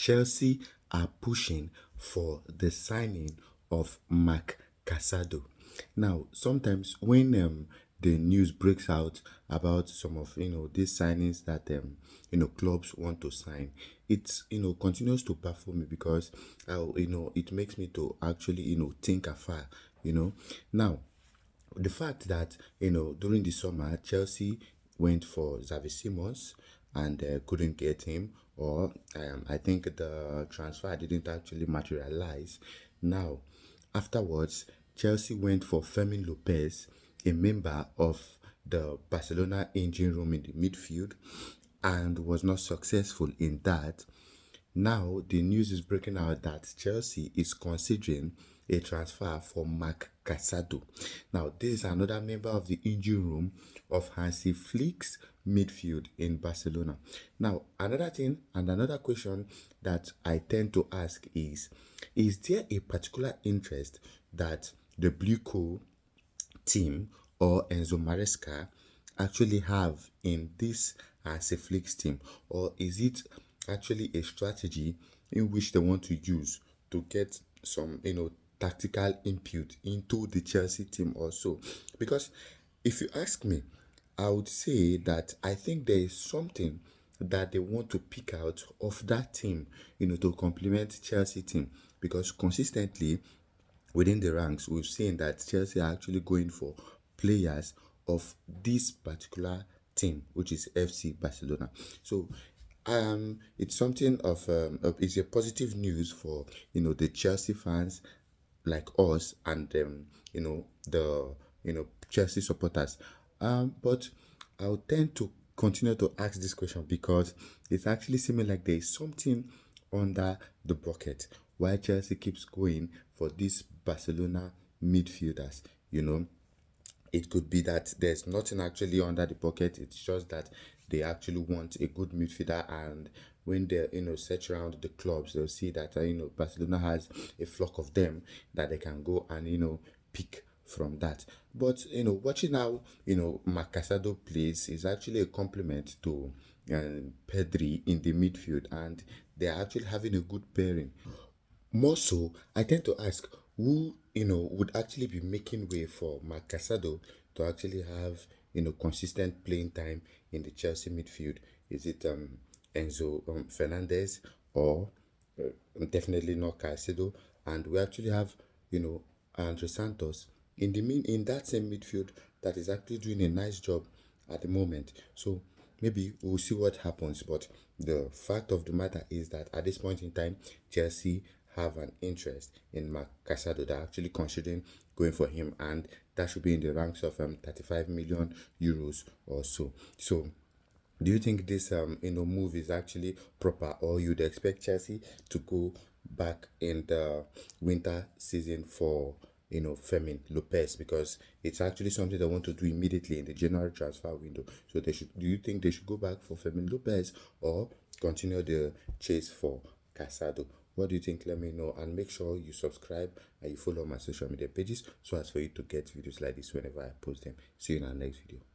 Chelsea are pushing for the signing of Marc Casadó. Now, sometimes when the news breaks out about some of these signings that clubs want to sign, it continues to baffle me because it makes me to actually think afar. Now, the fact that during the summer Chelsea went for Xavi Simons and couldn't get him, or I think the transfer didn't actually materialize. Now, afterwards, Chelsea went for Fermín López, a member of the Barcelona engine room in the midfield, and was not successful in that. Now, the news is breaking out that Chelsea is considering a transfer for Marc Casadó. Now, this is another member of the engine room of Hansi Flick's midfield in Barcelona. Now, another thing and another question that I tend to ask is there a particular interest that the Blue Co team or Enzo Maresca actually have in this Hansi Flick's team, or is it actually a strategy in which they want to use to get some tactical input into the Chelsea team also? Because if you ask me, I would say that I think there is something that they want to pick out of that team, to complement Chelsea team, because consistently within the ranks, we've seen that Chelsea are actually going for players of this particular team, which is FC Barcelona. So, it's something it's a positive news for the Chelsea fans like us and the Chelsea supporters. But I'll tend to continue to ask this question because it's actually seeming like there is something under the bucket why Chelsea keeps going for these Barcelona midfielders. It could be that there's nothing actually under the bucket. It's just that they actually want a good midfielder, and when they search around the clubs, they'll see that Barcelona has a flock of them that they can go and pick from that. But watching how Marc Casadó plays is actually a compliment to Pedri in the midfield, and they are actually having a good pairing. More so, I tend to ask who would actually be making way for Marc Casadó to actually have consistent playing time in the Chelsea midfield. Is it Enzo Fernandez, or definitely not Caicedo? And we actually have Andre Santos in that same midfield that is actually doing a nice job at the moment. So maybe we'll see what happens. But the fact of the matter is that at this point in time, Chelsea have an interest in Marc Casadó. They're actually considering going for him, and that should be in the ranks of 35 million euros or so. So, do you think this move is actually proper, or you'd expect Chelsea to go back in the winter season for Fermín López, because it's actually something they want to do immediately in the January transfer window? So they should. Do you think they should go back for Fermín López or continue the chase for Casadó? What do you think? Let me know, and make sure you subscribe and you follow my social media pages so as for you to get videos like this whenever I post them. See you in our next video.